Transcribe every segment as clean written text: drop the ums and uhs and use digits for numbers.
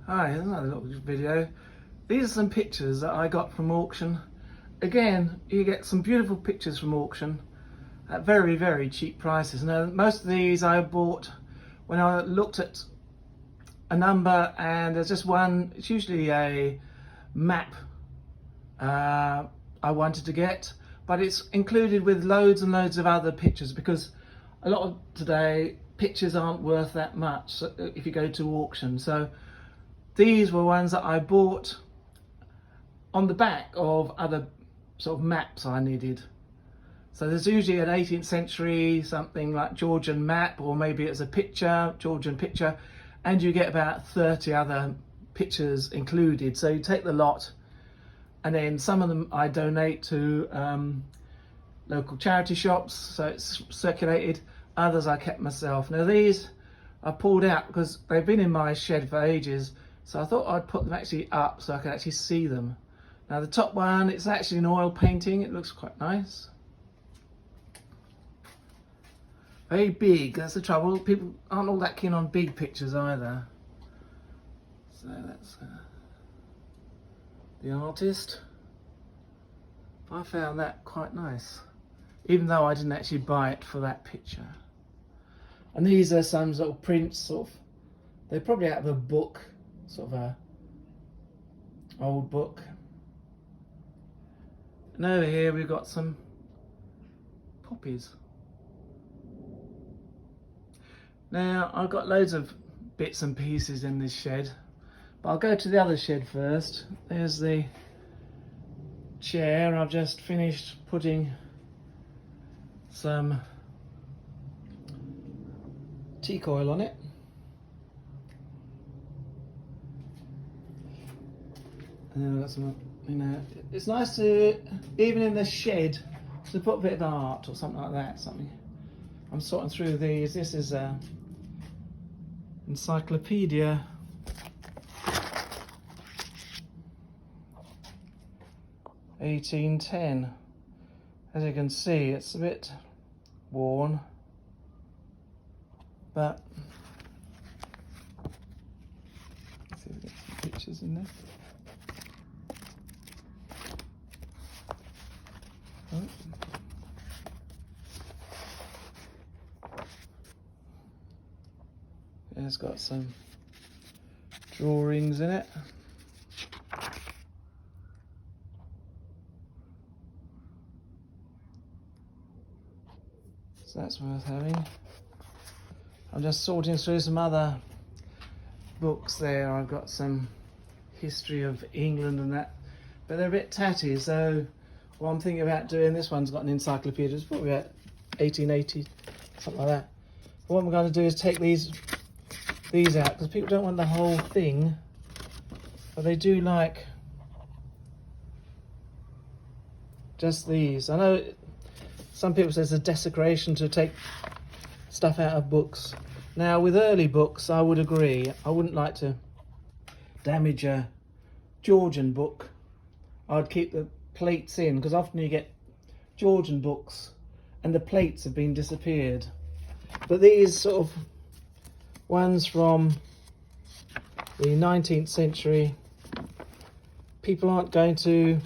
Hi, here's another little video. These are some pictures that I got from auction. Again, you get some beautiful pictures from auction at very, very cheap prices. Now, most of these I bought when I looked at a number, and there's just one. It's usually a map I wanted to get, but it's included with loads and loads of other pictures, because a lot of today pictures aren't worth that much if you go to auction. So these were ones that I bought on the back of other sort of maps I needed. So there's usually an 18th century something like Georgian map, or maybe it's a picture, Georgian picture, and you get about 30 other pictures included. So you take the lot, and then some of them I donate to local charity shops, so it's circulated. Others I kept myself. Now these I pulled out because they've been in my shed for ages, so I thought I'd put them actually up so I could actually see them. Now the top one, it's actually an oil painting. It looks quite nice. Very big, that's the trouble. People aren't all that keen on big pictures either. So that's the artist. I found that quite nice, even though I didn't actually buy it for that picture. And these are some sort of prints, sort of, they're probably out of a book, sort of a old book. And over here we've got some poppies. Now I've got loads of bits and pieces in this shed, but I'll go to the other shed first. There's the chair. I've just finished putting some teak oil on it. And then I've got some, it's nice to, even in the shed, to put a bit of art or something like that. Something. I'm sorting through these. This is a encyclopedia. (1810). As you can see, it's a bit worn, but let's see if we get some pictures in there. Oh. It's got some drawings in it. So that's worth having. I'm just sorting through some other books there. I've got some history of England and that, but they're a bit tatty, so what I'm thinking about doing, this one's got an encyclopedia, it's probably about 1880, something like that. But what I'm going to do is take these out, because people don't want the whole thing, but they do like just these. I know some people say it's a desecration to take stuff out of books. Now with early books I would agree. I wouldn't like to damage a Georgian book. I'd keep the plates in, because often you get Georgian books and the plates have been disappeared. But these sort of ones from the 19th century, people aren't going to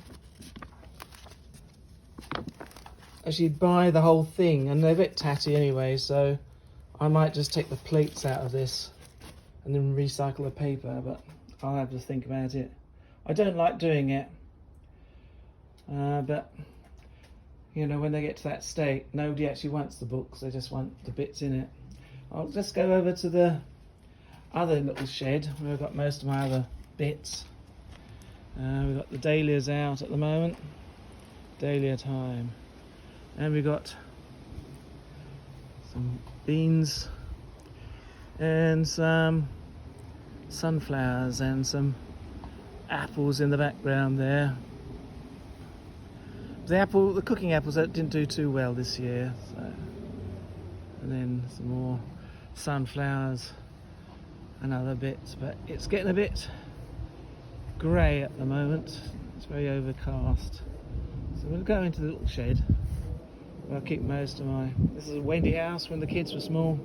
actually buy the whole thing, and they're a bit tatty anyway, so I might just take the plates out of this and then recycle the paper, but I'll have to think about it. I don't like doing it, but you know, when they get to that state, nobody actually wants the books, they just want the bits in it. I'll just go over to the other little shed where I've got most of my other bits. We've got the dahlias out at the moment, dahlia time, and we've got some beans and some sunflowers and apples in the background there. The cooking apples that didn't do too well this year, so. And then some more sunflowers and other bits, but it's getting a bit grey at the moment. It's very overcast. So we'll go into the little shed where I'll keep most of my, this is a Wendy house when the kids were small.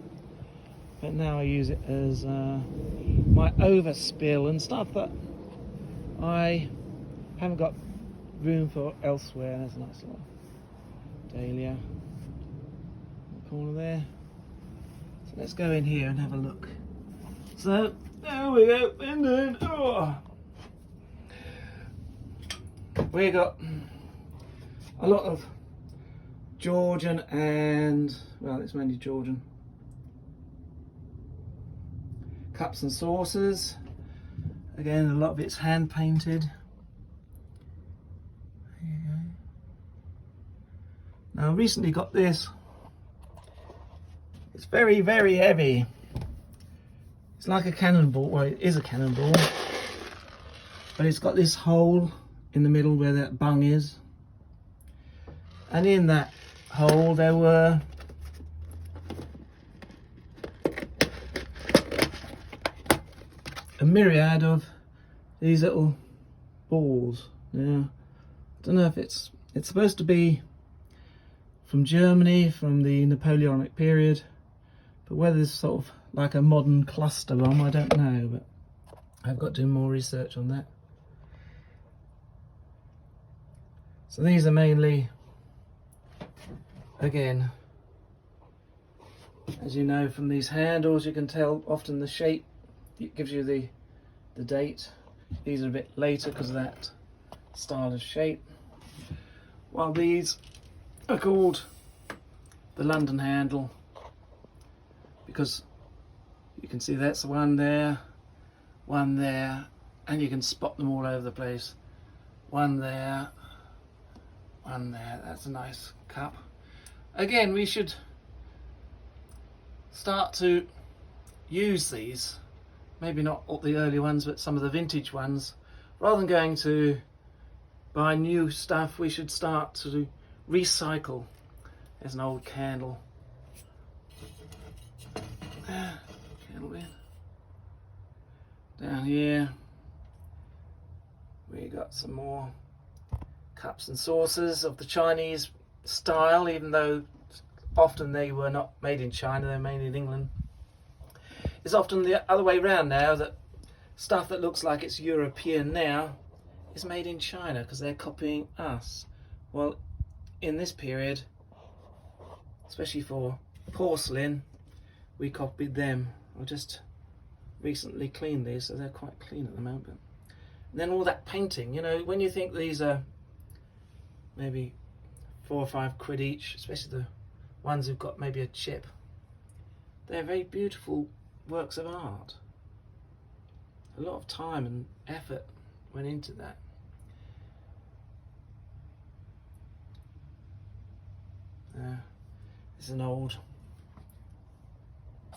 but now I use it as my overspill and stuff that I haven't got room for elsewhere. There's a nice little dahlia in the corner there. So let's go in here and have a look. So there we go. And then, we got a lot of Georgian and, well, it's mainly Georgian cups and saucers. Again, a lot of it's hand painted. There you go. Now, I recently got this. It's very, very heavy. It's like a cannonball. Well, it is a cannonball, but it's got this hole in the middle where that bung is, and in that hole there were a myriad of these little balls. Now, I don't know if it's supposed to be from Germany, from the Napoleonic period, but whether it's sort of like a modern cluster bomb, I don't know, but I've got to do more research on that. So these are mainly, again, as you know from these handles, you can tell often the shape, it gives you the date. These are a bit later because of that style of shape, while these are called the London handle, because you can see that's one there, and you can spot them all over the place. One there, that's a nice cup. Again, we should start to use these, maybe not all the early ones, but some of the vintage ones. Rather than going to buy new stuff, we should start to recycle. There's an old candle. Candle there. Down here we got some more cups and saucers of the Chinese style, even though often they were not made in China, they're made in England. It's often the other way around now, that stuff that looks like it's European now is made in China because they're copying us. Well, in this period, especially for porcelain, we copied them. I just recently cleaned these, so they're quite clean at the moment. And then all that painting, you know, when you think these are maybe 4 or 5 quid each, especially the ones who've got maybe a chip, they're very beautiful works of art. A lot of time and effort went into that. This is an old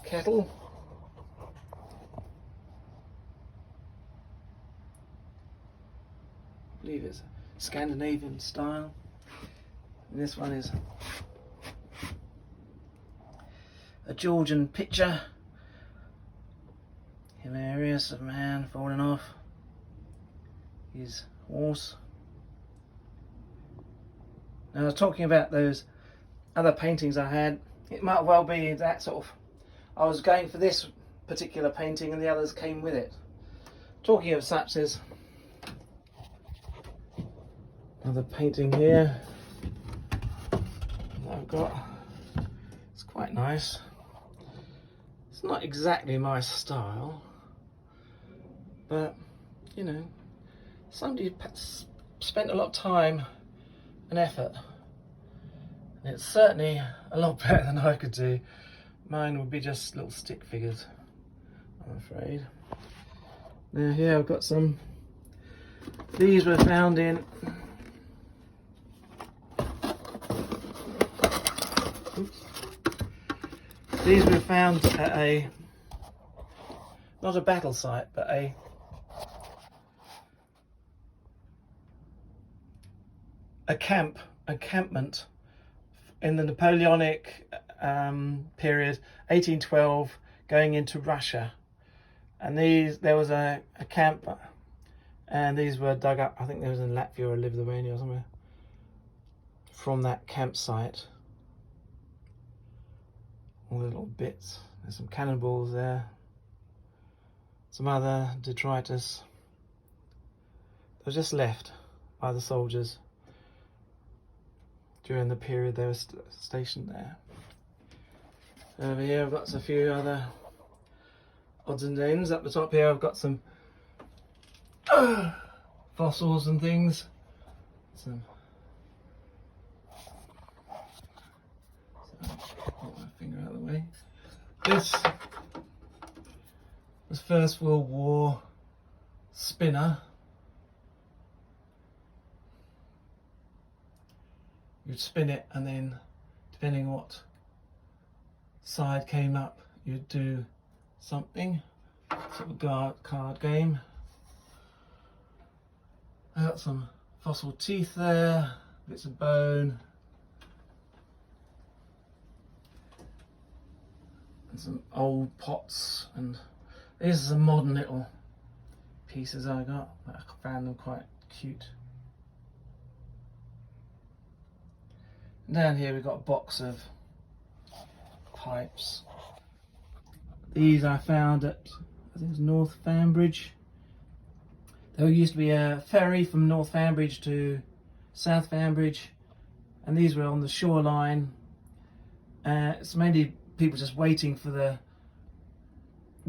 kettle. I believe it's Scandinavian style. And this one is a Georgian picture. Hilarious, of a man falling off his horse. Now, I was talking about those other paintings I had. It might well be that sort of, I was going for this particular painting and the others came with it. Talking of such, there's another painting here that I've got. It's quite nice. It's not exactly my style, but you know, somebody spent a lot of time and effort, and it's certainly a lot better than I could do. Mine would be just little stick figures, I'm afraid. Now here I've got some, these were found in, these were found at a, not a battle site, but a encampment in the Napoleonic period, 1812, going into Russia. And there was a camp, and these were dug up, I think there was in Latvia or Lithuania or somewhere, from that campsite. All the little bits There's some cannonballs there. Some other detritus. They were just left by the soldiers during the period they were stationed there. Over here I've got a few other odds and ends. Up the top here I've got some fossils and things. Some. So, get my finger out of the way. This was First World War spinner. You'd spin it, and then depending what side came up, you'd do something. Sort of card game. I got some fossil teeth there, bits of bone, and some old pots, and these are some modern little pieces I got. I found them quite cute. And down here we've got a box of pipes. These I found at, I think it's North Fambridge. There used to be a ferry from North Fambridge to South Fambridge, and these were on the shoreline. It's mainly people just waiting for the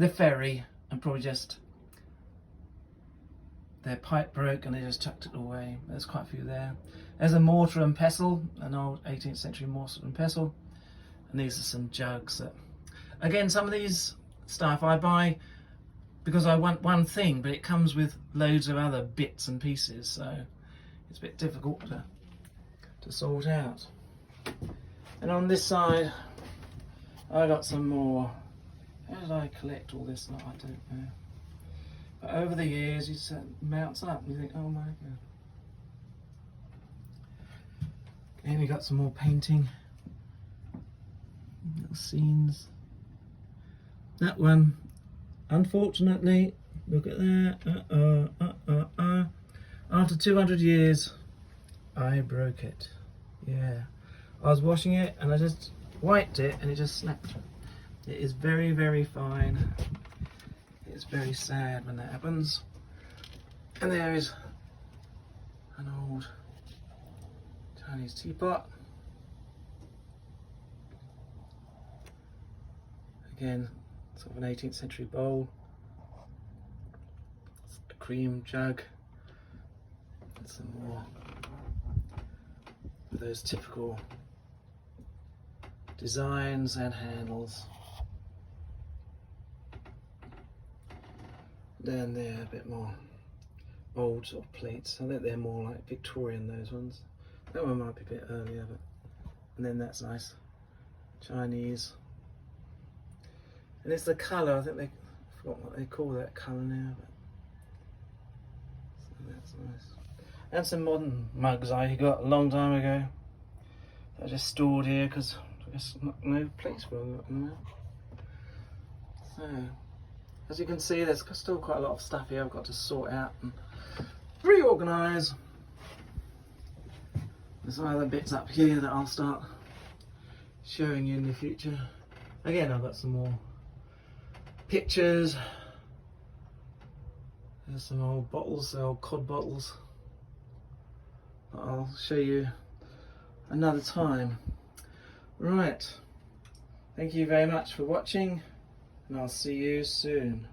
ferry, and probably just their pipe broke and they just chucked it away. There's quite a few there. There's a mortar and pestle, an old 18th century mortar and pestle, and these are some jugs. That, again, some of these stuff I buy because I want one thing, but it comes with loads of other bits and pieces, so it's a bit difficult to sort out. And on this side I got some more. How did I collect all this? I don't know. But over the years it mounts up and you think, oh my god. And we got some more painting, little scenes. That one, unfortunately, look at that. After 200 years, I broke it. Yeah, I was washing it and I just wiped it and it just snapped. It is very, very fine. It's very sad when that happens. And there is an old Chinese teapot. Again, sort of an 18th century bowl. A cream jug. And some more of those typical designs and handles. Down there, a bit more old sort of plates. I think they're more like Victorian, those ones. That one might be a bit earlier, but and then that's nice Chinese. And it's the colour. I think I forgot what they call that colour now, but so that's nice. And some modern mugs I got a long time ago. That I just stored here because there's no place for them at the moment. So, as you can see, there's still quite a lot of stuff here I've got to sort out and reorganise. There's some other bits up here that I'll start showing you in the future. Again, I've got some more pictures. There's some old bottles, old cod bottles. I'll show you another time. Right, thank you very much for watching, and I'll see you soon.